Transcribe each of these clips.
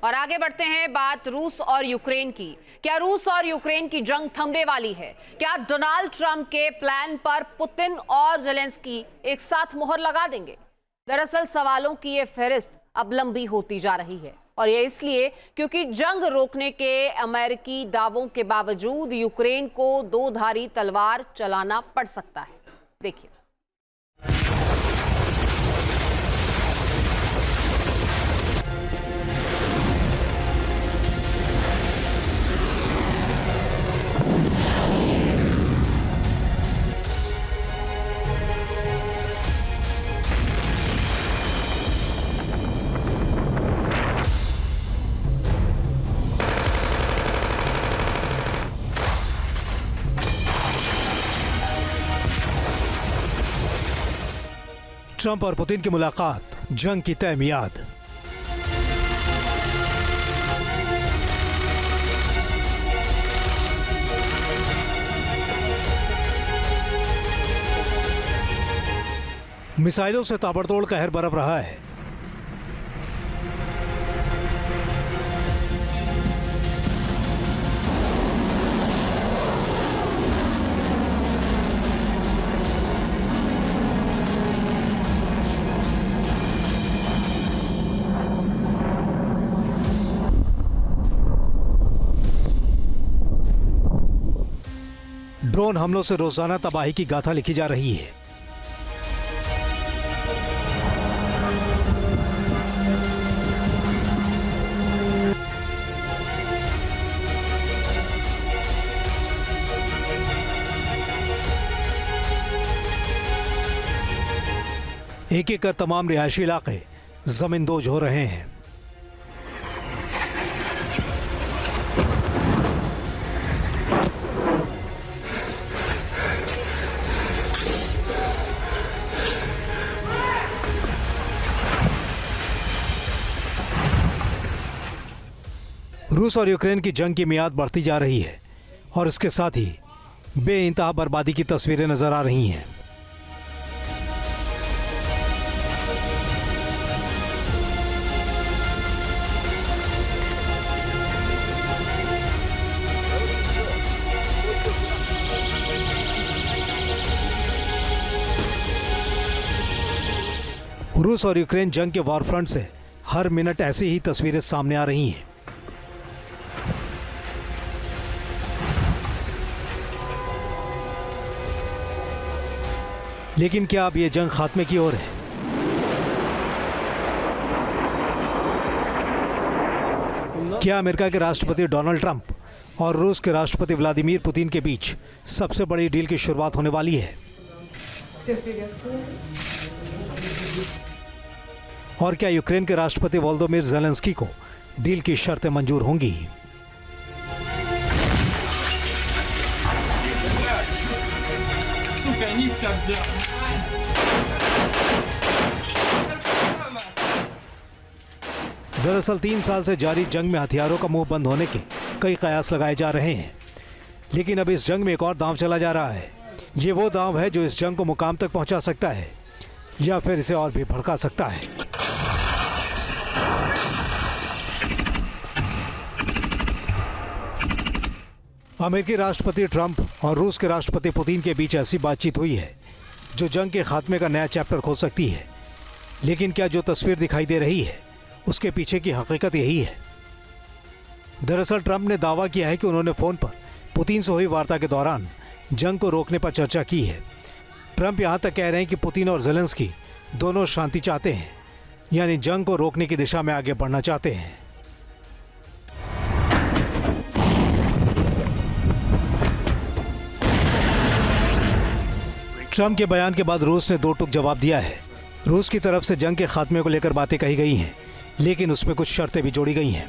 और आगे बढ़ते हैं, बात रूस और यूक्रेन की। क्या रूस और यूक्रेन की जंग थमने वाली है? क्या डोनाल्ड ट्रंप के प्लान पर पुतिन और ज़ेलेंस्की एक साथ मोहर लगा देंगे? दरअसल सवालों की ये फहरिस्त अब लंबी होती जा रही है, और ये इसलिए क्योंकि जंग रोकने के अमेरिकी दावों के बावजूद यूक्रेन को दो धारी तलवार चलाना पड़ सकता है। देखिए, ट्रंप और पुतिन की मुलाकात, जंग की तय मियाद। मिसाइलों से ताबड़तोड़ कहर बरप रहा है। ड्रोन हमलों से रोजाना तबाही की गाथा लिखी जा रही है। एक एक कर तमाम रिहायशी इलाके जमींदोज हो रहे हैं। रूस और यूक्रेन की जंग की मियाद बढ़ती जा रही है और इसके साथ ही बेइंतहा बर्बादी की तस्वीरें नजर आ रही हैं। रूस और यूक्रेन जंग के वॉर फ्रंट से हर मिनट ऐसी ही तस्वीरें सामने आ रही हैं। लेकिन क्या अब ये जंग खात्मे की ओर है? क्या अमेरिका के राष्ट्रपति डोनाल्ड ट्रंप और रूस के राष्ट्रपति व्लादिमीर पुतिन के बीच सबसे बड़ी डील की शुरुआत होने वाली है? और क्या यूक्रेन के राष्ट्रपति वोलोदिमीर ज़ेलेंस्की को डील की शर्तें मंजूर होंगी? दरअसल 3 साल से जारी जंग में हथियारों का मुंह बंद होने के कई कयास लगाए जा रहे हैं, लेकिन अब इस जंग में एक और दांव चला जा रहा है। ये वो दांव है जो इस जंग को मुकाम तक पहुंचा सकता है या फिर इसे और भी भड़का सकता है। अमेरिकी राष्ट्रपति ट्रंप और रूस के राष्ट्रपति पुतिन के बीच ऐसी बातचीत हुई है जो जंग के खात्मे का नया चैप्टर खोल सकती है। लेकिन क्या जो तस्वीर दिखाई दे रही है उसके पीछे की हकीकत यही है? दरअसल ट्रंप ने दावा किया है कि उन्होंने फोन पर पुतिन से हुई वार्ता के दौरान जंग को रोकने पर चर्चा की है। ट्रंप यहां तक कह रहे हैं कि पुतिन और ज़ेलेंस्की दोनों शांति चाहते हैं, यानी जंग को रोकने की दिशा में आगे बढ़ना चाहते हैं। ट्रंप के बयान के बाद रूस ने दो टूक जवाब दिया है। रूस की तरफ से जंग के खात्मे को लेकर बातें कही गई हैं, लेकिन उसमें कुछ शर्तें भी जोड़ी गई हैं।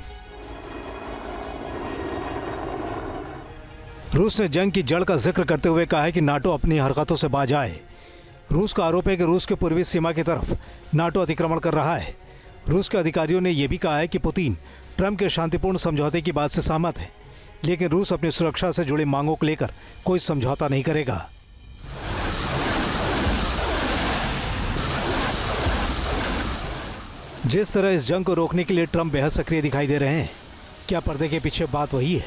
रूस ने जंग की जड़ का जिक्र करते हुए कहा है कि नाटो अपनी हरकतों से बाज आए। रूस का आरोप है कि रूस के पूर्वी सीमा की तरफ नाटो अतिक्रमण कर रहा है। रूस के अधिकारियों ने यह भी कहा है कि पुतिन ट्रंप के शांतिपूर्ण समझौते की बात से सहमत है, लेकिन रूस अपनी सुरक्षा से जुड़ी मांगों को लेकर कोई समझौता नहीं करेगा। जिस तरह इस जंग को रोकने के लिए ट्रंप बेहद सक्रिय दिखाई दे रहे हैं, क्या पर्दे के पीछे बात वही है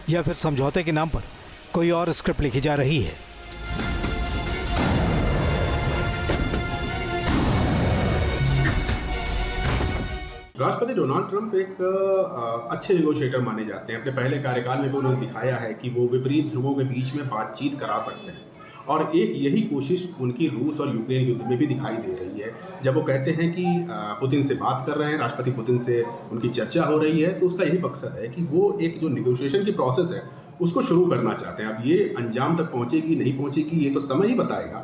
या फिर समझौते के नाम पर कोई और स्क्रिप्ट लिखी जा रही है? राष्ट्रपति डोनाल्ड ट्रंप एक अच्छे नेगोशिएटर माने जाते हैं। अपने पहले कार्यकाल में भी उन्होंने दिखाया है कि वो विपरीत ध्रुवों के बीच में बातचीत करा सकते हैं, और एक यही कोशिश उनकी रूस और यूक्रेन युद्ध में भी दिखाई दे रही है। जब वो कहते हैं कि पुतिन से बात कर रहे हैं, राष्ट्रपति पुतिन से उनकी चर्चा हो रही है, तो उसका यही मकसद है कि वो एक जो नेगोशिएशन की प्रोसेस है उसको शुरू करना चाहते हैं। अब ये अंजाम तक पहुंचेगी नहीं पहुंचेगी ये तो समय ही बताएगा,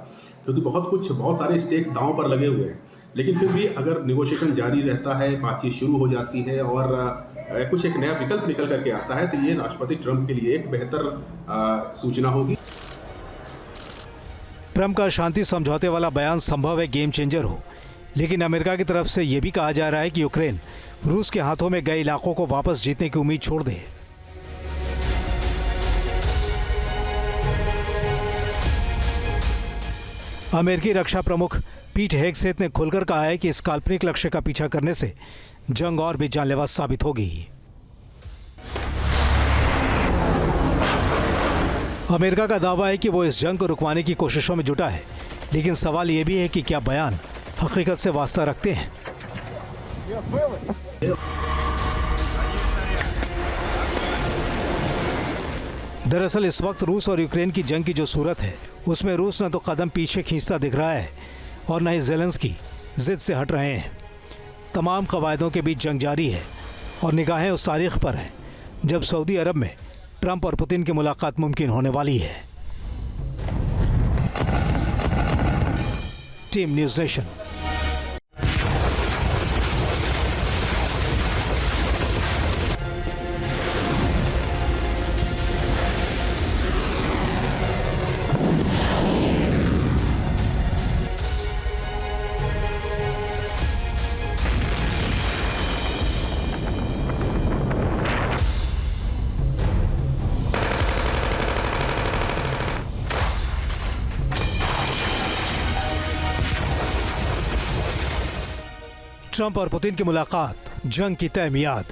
क्योंकि बहुत सारे स्टेक्स दांव पर लगे हुए हैं। लेकिन फिर भी अगर नेगोशिएशन जारी रहता है, बातचीत शुरू हो जाती है और कुछ एक नया विकल्प निकल करके आता है, तो ये राष्ट्रपति ट्रंप के लिए एक बेहतर सूचना होगी। ट्रंप का शांति समझौते वाला बयान संभव है गेम चेंजर हो, लेकिन अमेरिका की तरफ से यह भी कहा जा रहा है कि यूक्रेन रूस के हाथों में गए इलाकों को वापस जीतने की उम्मीद छोड़ दे। अमेरिकी रक्षा प्रमुख पीट हेगसेथ ने खुलकर कहा है कि इस काल्पनिक लक्ष्य का पीछा करने से जंग और भी जानलेवा साबित होगी। अमेरिका का दावा है कि वो इस जंग को रुकवाने की कोशिशों में जुटा है, लेकिन सवाल ये भी है कि क्या बयान हकीकत से वास्ता रखते हैं। दरअसल इस वक्त रूस और यूक्रेन की जंग की जो सूरत है, उसमें रूस न तो कदम पीछे खींचता दिख रहा है और न ही ज़ेलेंस्की जिद से हट रहे हैं। तमाम कवायदों के बीच जंग जारी है और निगाहें उस तारीख पर हैं जब सऊदी अरब में ट्रंप और पुतिन की मुलाकात मुमकिन होने वाली है। Team news nation. ट्रंप और पुतिन की मुलाकात, जंग की तय मियाद।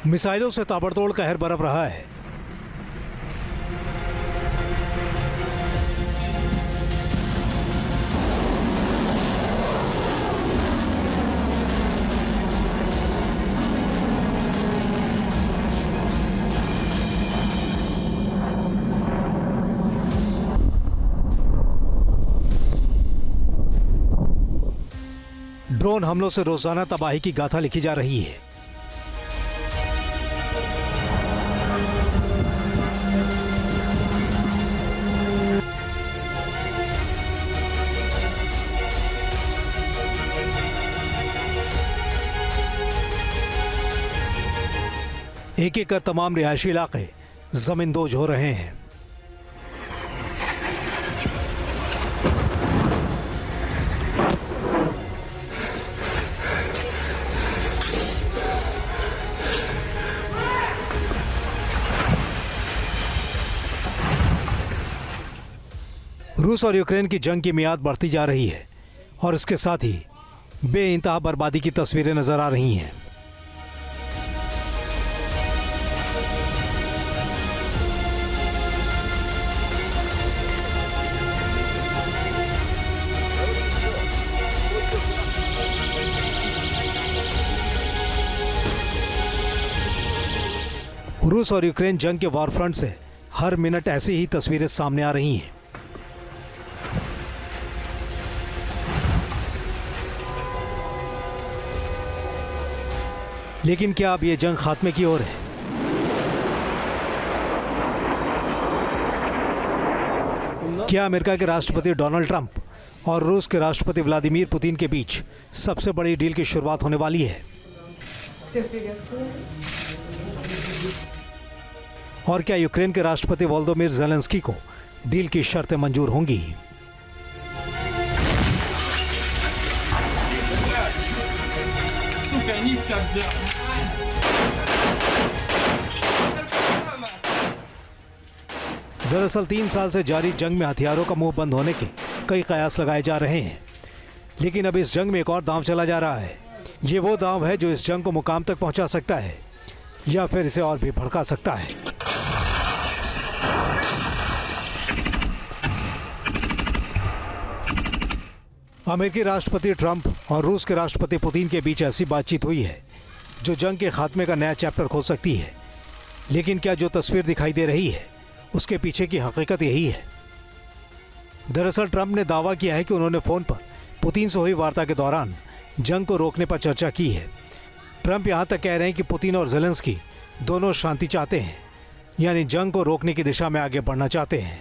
मिसाइलों से ताबड़तोड़ कहर बरप रहा है। ड्रोन हमलों से रोजाना तबाही की गाथा लिखी जा रही है। एक एक कर तमाम रिहायशी इलाके जमींदोज हो रहे हैं। रूस और यूक्रेन की जंग की मियाद बढ़ती जा रही है और इसके साथ ही बेइंतहा बर्बादी की तस्वीरें नजर आ रही हैं। रूस और यूक्रेन जंग के वॉर फ्रंट से हर मिनट ऐसी ही तस्वीरें सामने आ रही हैं। लेकिन क्या अब ये जंग खात्मे की ओर है? क्या अमेरिका के राष्ट्रपति डोनाल्ड ट्रंप और रूस के राष्ट्रपति व्लादिमीर पुतिन के बीच सबसे बड़ी डील की शुरुआत होने वाली है? और क्या यूक्रेन के राष्ट्रपति वोलोदिमीर ज़ेलेंस्की को डील की शर्तें मंजूर होंगी? दरअसल 3 साल से जारी जंग में हथियारों का मुंह बंद होने के कई कयास लगाए जा रहे हैं, लेकिन अब इस जंग में एक और दांव चला जा रहा है। ये वो दांव है जो इस जंग को मुकाम तक पहुंचा सकता है या फिर इसे और भी भड़का सकता है। अमेरिकी राष्ट्रपति ट्रंप और रूस के राष्ट्रपति पुतिन के बीच ऐसी बातचीत हुई है जो जंग के खात्मे का नया चैप्टर खोल सकती है, लेकिन क्या जो तस्वीर दिखाई दे रही है उसके पीछे की हकीकत यही है। दरअसल ट्रंप ने दावा किया है कि उन्होंने फोन पर पुतिन से हुई वार्ता के दौरान जंग को रोकने पर चर्चा की है। ट्रंप यहां तक कह रहे हैं कि पुतिन और ज़ेलेंस्की दोनों शांति चाहते हैं, यानी जंग को रोकने की दिशा में आगे बढ़ना चाहते हैं।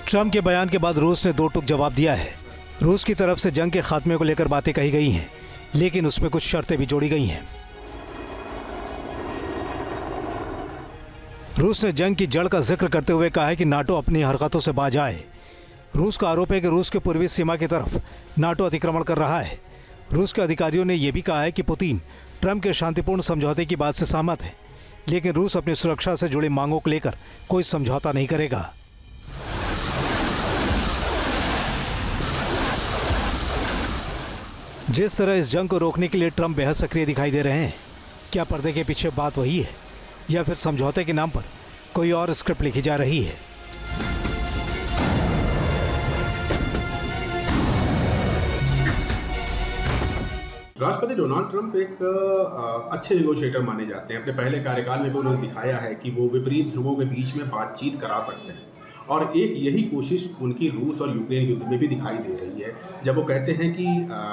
ट्रंप के बयान के बाद रूस ने दो टूक जवाब दिया है। रूस की तरफ से जंग के खात्मे को लेकर बातें कही गई हैं, लेकिन उसमें कुछ शर्तें भी जोड़ी गई हैं। रूस ने जंग की जड़ का जिक्र करते हुए कहा है कि नाटो अपनी हरकतों से बाज आए। रूस का आरोप है कि रूस के पूर्वी सीमा की तरफ नाटो अतिक्रमण कर रहा है। रूस के अधिकारियों ने यह भी कहा है कि पुतिन ट्रंप के शांतिपूर्ण समझौते की बात से सहमत है, लेकिन रूस अपनी सुरक्षा से जुड़ी मांगों को लेकर कोई समझौता नहीं करेगा। जिस तरह इस जंग को रोकने के लिए ट्रंप बेहद सक्रिय दिखाई दे रहे हैं, क्या पर्दे के पीछे बात वही है या फिर समझौते के नाम पर कोई और स्क्रिप्ट लिखी जा रही है? राष्ट्रपति डोनाल्ड ट्रंप एक अच्छे नेगोशिएटर माने जाते हैं। अपने पहले कार्यकाल में भी उन्होंने दिखाया है कि वो विपरीत ध्रुवों के बीच में बातचीत करा सकते हैं, और एक यही कोशिश उनकी रूस और यूक्रेन युद्ध में भी दिखाई दे रही है। जब वो कहते हैं कि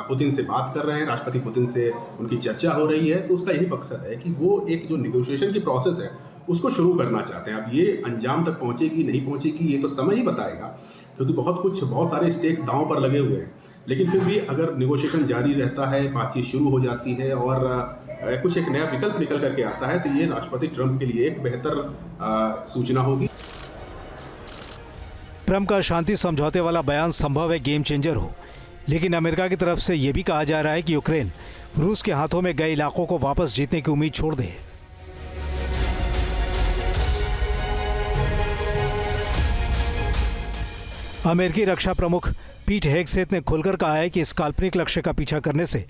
पुतिन से बात कर रहे हैं, राष्ट्रपति पुतिन से उनकी चर्चा हो रही है, तो उसका यही मकसद है कि वो एक जो निगोशिएशन की प्रोसेस है उसको शुरू करना चाहते हैं। अब ये अंजाम तक पहुंचेगी नहीं पहुंचेगी ये तो समय ही बताएगा, क्योंकि बहुत सारे स्टेक्स दांव पर लगे हुए हैं। लेकिन फिर भी अगर निगोशिएशन जारी रहता है, बातचीत शुरू हो जाती है और कुछ एक नया विकल्प निकल करके आता है, तो ये राष्ट्रपति ट्रंप के लिए एक बेहतर सूचना होगी। ट्रंप का शांति समझौते वाला बयान संभव है गेम चेंजर हो, लेकिन अमेरिका की तरफ से यह भी कहा जा रहा है कि यूक्रेन रूस के हाथों में गए इलाकों को वापस जीतने की उम्मीद छोड़ दे। अमेरिकी रक्षा प्रमुख पीट हेगसेथ ने खुलकर कहा है कि इस काल्पनिक लक्ष्य का पीछा करने से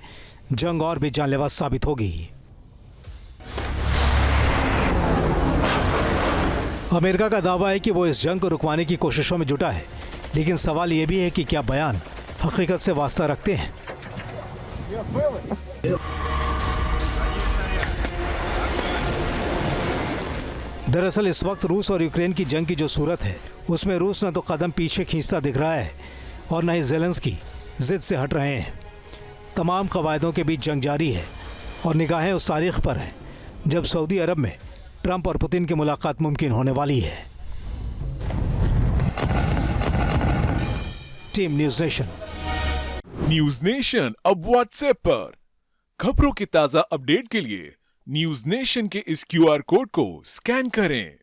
जंग और भी जानलेवा साबित होगी। अमेरिका का दावा है कि वो इस जंग को रुकवाने की कोशिशों में जुटा है, लेकिन सवाल ये भी है कि क्या बयान हकीकत से वास्ता रखते हैं। दरअसल इस वक्त रूस और यूक्रेन की जंग की जो सूरत है उसमें रूस न तो कदम पीछे खींचता दिख रहा है और न ही ज़ेलेंस्की जिद से हट रहे हैं। तमाम कवायदों के बीच जंग जारी है और निगाहें उस तारीख पर हैं जब सऊदी अरब में ट्रंप और पुतिन की मुलाकात मुमकिन होने वाली है। Team news nation. News nation अब व्हाट्सएप पर खबरों की ताजा अपडेट के लिए न्यूज़ नेशन के इस QR कोड को स्कैन करें।